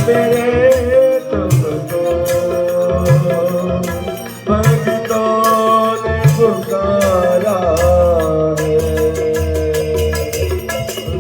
मेरे तुमको भक्तों ने पुकारा है।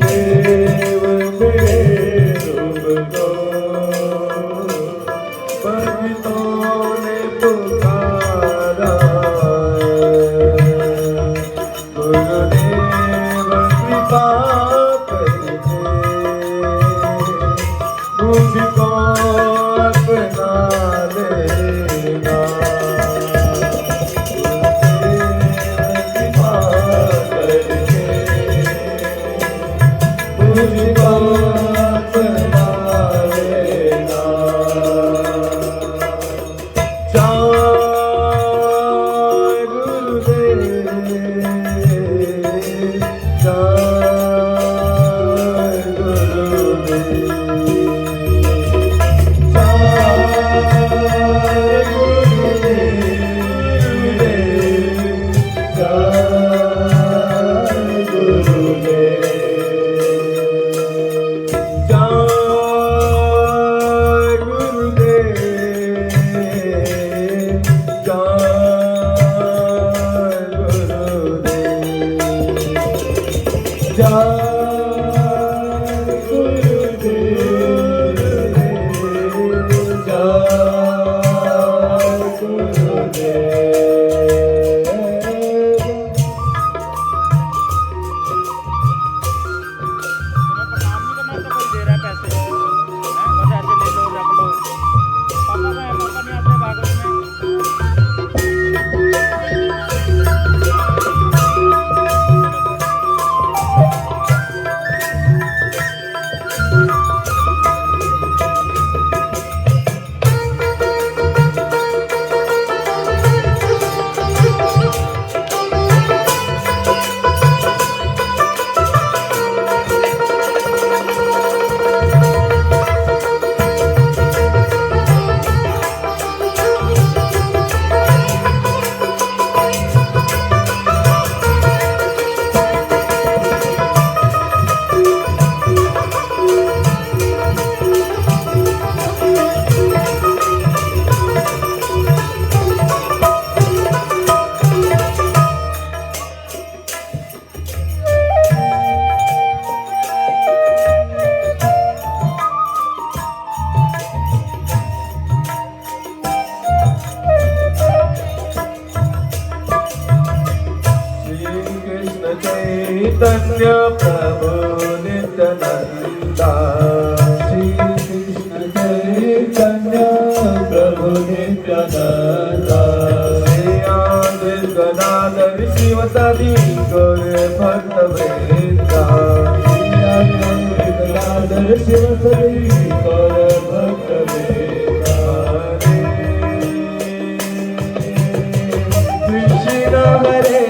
देव मेरे तुमको भक्तों ने पुकारा है। गुरुदेव कृपा करके मुझको अपना लेना। कृपा करके मुझको अपना लेना। जय गुरुदेव, जय गुरुदेव। चैतन्य प्रभु नित्यानंदा। श्री कृष्ण चैतन्य प्रभु नित्यानंदा। श्री आदिर गदाधर शिवसदि गौर भक्त वृंदा। श्री आदिर गदाधर शिवसदि गौर भक्त वृंदा। कृष्ण हरे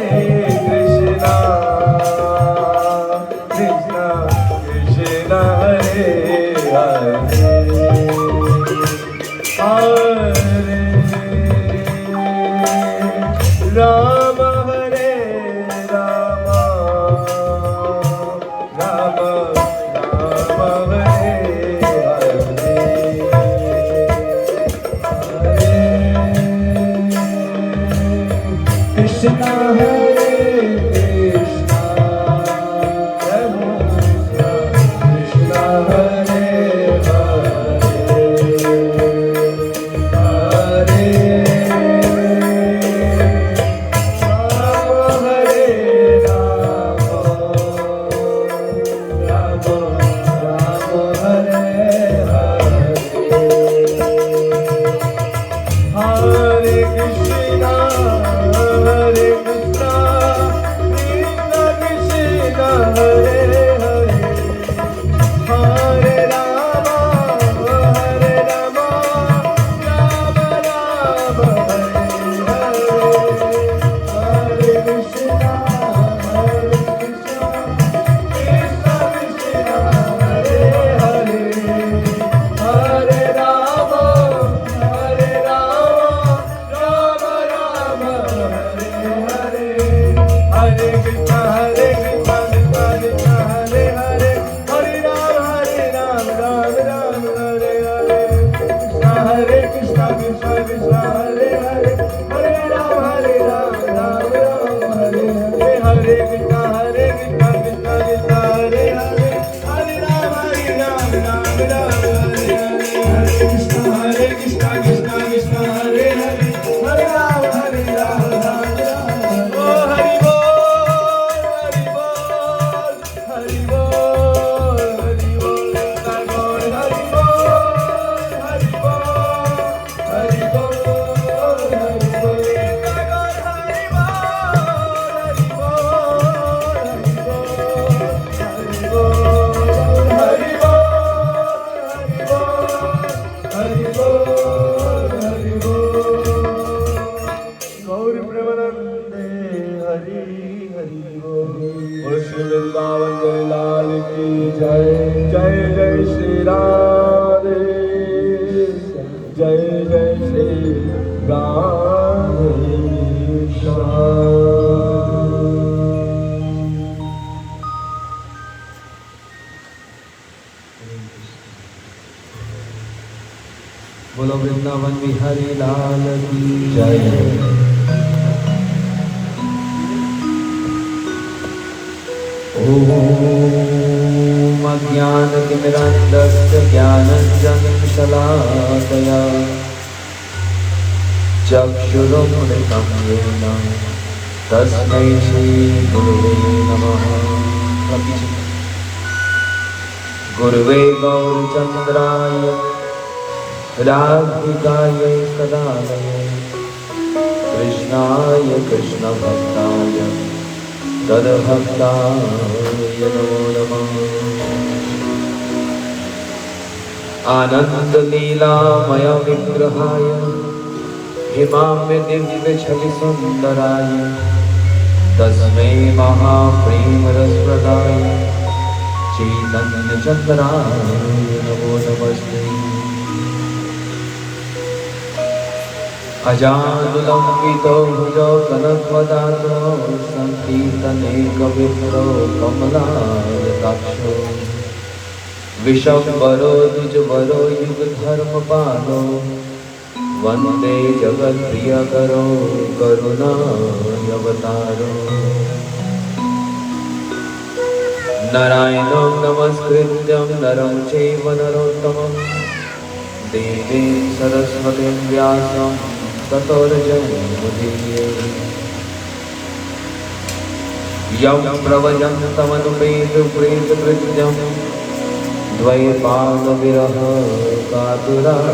राम हरे Ram, Ram Ram Hare Hare. Krishna Krishna Hare Hare Hare Ram Ram Ram Hare Hare Hare Krishna Krishna Krishna Hare Hare Hare Ram Ram Ram Hare Hare Hare Krishna Krishna Krishna Hare Hare Hare Ram Ram Ram Oh Hari Bol Hari Bol Hari Bol Hari Bol Hari Bol Hari Bol Hari Bol गौर प्रेमानंदे हरि हरि बोल श्री वृंदावन जय लाल की जय जय जय श्री राधे जय जय श्री राधे बोलो वृंदावन बिहारी लाल की जय। ओम अज्ञानतिमिरान्धस्य ज्ञानाञ्जनशलाकया चक्षुरुन्मिलितं येन तस्मै श्रीगुरुवे नमः। गुरुवे गौरचन्द्राय राधिकायै सदालये कृष्णाय कृष्णभक्ताय तद्भक्ताय नमो नमः। आनन्दलीलामय विग्रहाय हिमाम्य दिव्यछविसुन्दराय तस्मै महाप्रेमरसप्रदाय चैतन्यचन्द्राय नमो नमस्ते। अजानुलम्बितो भुजो कनकवदातो सङ्कीर्तनेकविप्रो कमलायताक्षो विशम्बरो द्विजवरो युगधर्मपालो वन्दे जगत्प्रियकरो करुणावतारो। नारायणं नमस्कृत्यं नरं चैव नरोत्तमं देवीं सरस्वतीं व्यासं ततो जयमुदीरये। यं प्रव्रजन्तमनुपेतप्रेतकृत्यं द्वैपादविरह कातुराः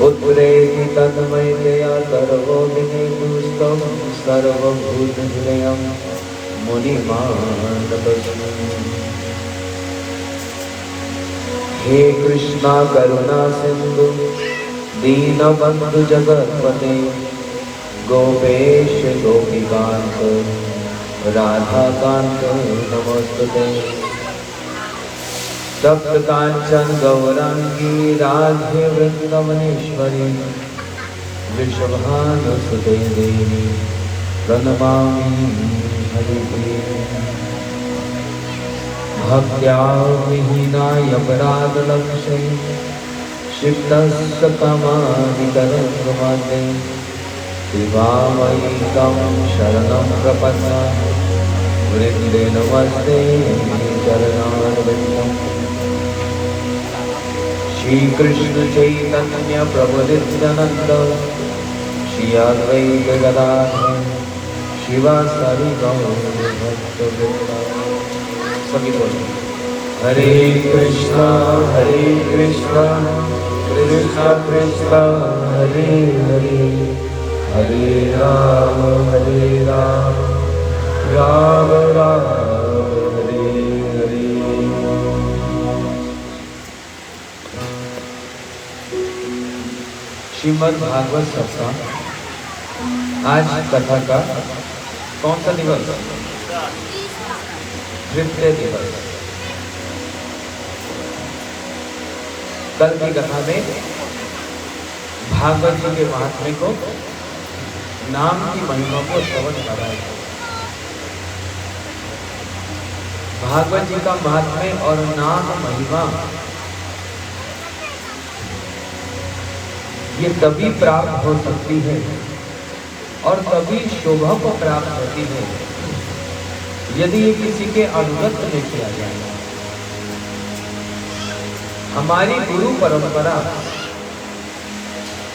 उत्प्रेति तन्मयतया सर्वो विनेदुस्तं सर्वभूतहृदयं मुनिमानतस्मै। हे कृष्णा करुणा सिंधु दीनबंधु जगत्पते गोपेश गोपिकांत राधाकांत नमोस्तुते। तप्त कांचन गौरांगी राधे वृंदावनेश्वरी वृषभानुसुते देवी प्रणमामि हरिप्रिये। भक्त्या विहीनाय अपराधलक्ष्ये क्षिप्तस्य कामादितरङ्गमाद्ये कृपामयि तं शरणं प्रपन्ना वृन्दे नमस्ते चरणारविन्दम्। श्रीकृष्ण चैतन्य प्रभु नित्यानन्द श्री अद्वैत गदाधर शिवासादि गौरभक्तवृन्द। सभी बोलो हरे कृष्णा कृष्णा कृष्णा हरे हरे हरे राम राम राम हरे हरे। श्रीमद् भागवत सप्ताह आज कथा का कौन सा दिवस? तृतीय दिवस। कल की कथा में भागवत जी के महात्म्य को, नाम की महिमा को श्रवण कराया। भागवत जी का महात्म्य और नाम महिमा ये तभी प्राप्त हो सकती है और तभी शोभा को प्राप्त होती है यदि ये किसी के अनुगत में किया जाए। हमारी गुरु परंपरा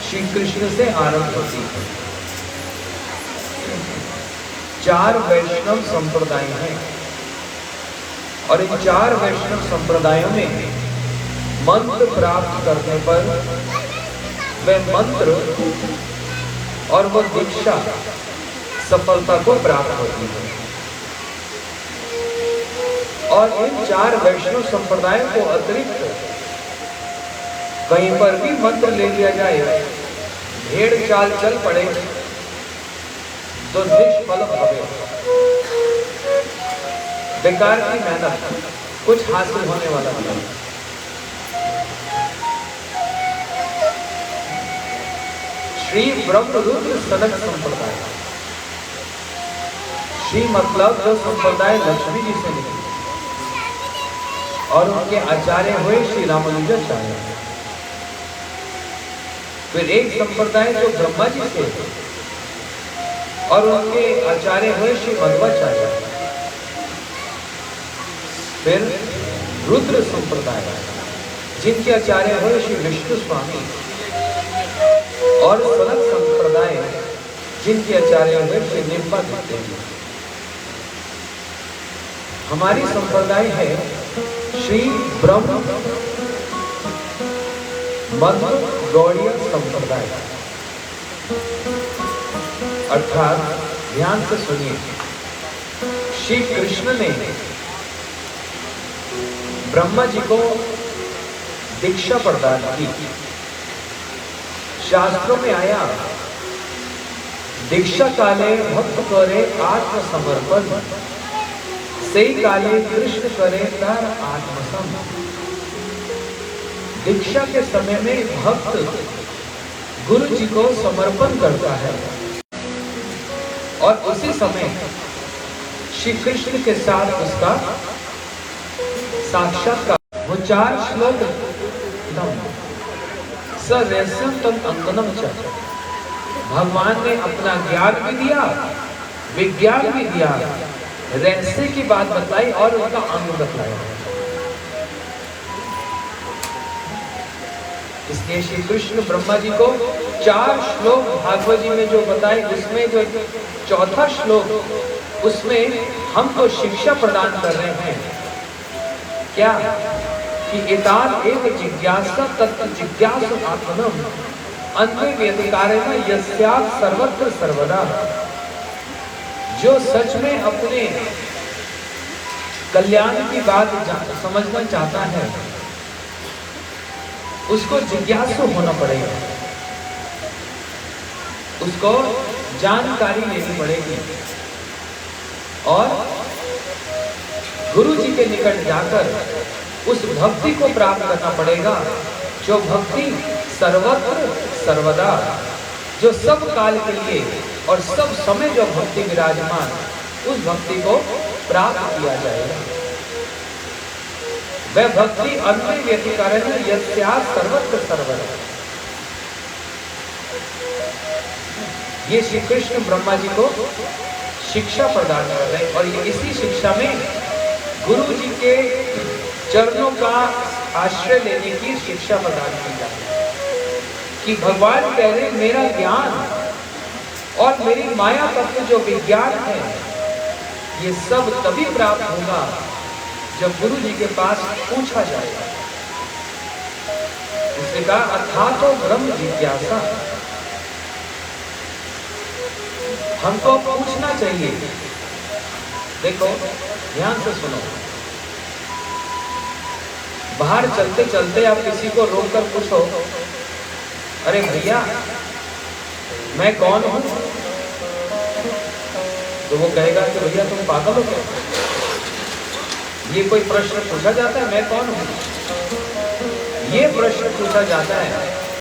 श्री कृष्ण से आरंभ होती है। 4 वैष्णव संप्रदाय हैं और इन 4 वैष्णव संप्रदायों में मंत्र प्राप्त करने पर वह मंत्र और वह दीक्षा सफलता को प्राप्त होती है। और इन 4 वैष्णव संप्रदायों को अतिरिक्त कहीं पर भी मंत्र ले लिया जाए, भेड़ चाल चल पड़े तो निष्फल भवे, बेकार की मेहनत, कुछ हासिल होने वाला नहीं। श्री ब्रह्मरुद्र सनक संप्रदाय, श्री मतलब जो संप्रदाय लक्ष्मी जी से निकले और उनके आचार्य हुए श्री रामानुजाचार्य। फिर एक संप्रदाय जो ब्रह्मा जी से और उनके आचार्य हुए श्री मध्वाचार्य। फिर रुद्र संप्रदाय जिनके आचार्य हुए श्री विष्णु स्वामी और सनक संप्रदाय जिनके आचार्य हुए श्री निम्बादेव। हमारी संप्रदाय है श्री ब्रह्म मध्व गौड़ीय संप्रदाय। अर्थात ध्यान से सुनिए, श्री कृष्ण ने ब्रह्मा जी को दीक्षा प्रदान की। शास्त्रों में आया, दीक्षा काले भक्त करे आत्मसमर्पण, सही काले कृष्ण करे तार आत्मसम। दीक्षा के समय में भक्त गुरु जी को समर्पण करता है और उसी समय श्री कृष्ण के साथ उसका साक्षात्कार। वो 4 श्लोक सरस्यम तम अंगनम च, भगवान ने अपना ज्ञान भी दिया, विज्ञान भी दिया, रहस्य की बात बताई और उनका अंग बतलाया। इसलिए श्री कृष्ण ब्रह्मा जी को 4 श्लोक भागवत जी में जो बताए, उसमें जो 4था श्लोक, उसमें हमको शिक्षा प्रदान कर रहे हैं क्या कि एतान एक जिज्ञासा तत्व जिज्ञासु आत्मनम अन्य व्यतिकारेण यस्यात् सर्वत्र सर्वदा। जो सच में अपने कल्याण की बात समझना चाहता है उसको जिज्ञासु होना पड़ेगा, उसको जानकारी लेनी पड़ेगी और गुरु जी के निकट जाकर उस भक्ति को प्राप्त करना पड़ेगा जो भक्ति सर्वत्र सर्वदा, जो सब काल के लिए और सब समय जो भक्ति विराजमान, उस भक्ति को प्राप्त किया जाएगा। वह भक्ति अन्य व्यतिकारेण यस्यात् सर्वत्र सर्वदा। ये श्री कृष्ण ब्रह्मा जी को शिक्षा प्रदान कर रहे हैं और ये इसी शिक्षा में गुरु जी के चरणों का आश्रय लेने की शिक्षा प्रदान की जाती है कि भगवान कह रहे मेरा ज्ञान और मेरी माया तत्व जो विज्ञान है ये सब तभी प्राप्त होगा जब गुरु जी के पास पूछा जाएगा। इससे कहा अर्थातो ब्रह्म जिज्ञासा, हमको पूछना चाहिए। देखो ध्यान से सुनो, बाहर चलते चलते आप किसी को रोककर पूछो, अरे भैया मैं कौन हूं, तो वो कहेगा कि भैया तुम पागल हो क्या? ये कोई प्रश्न पूछा जाता है मैं कौन हूं? ये प्रश्न पूछा जाता है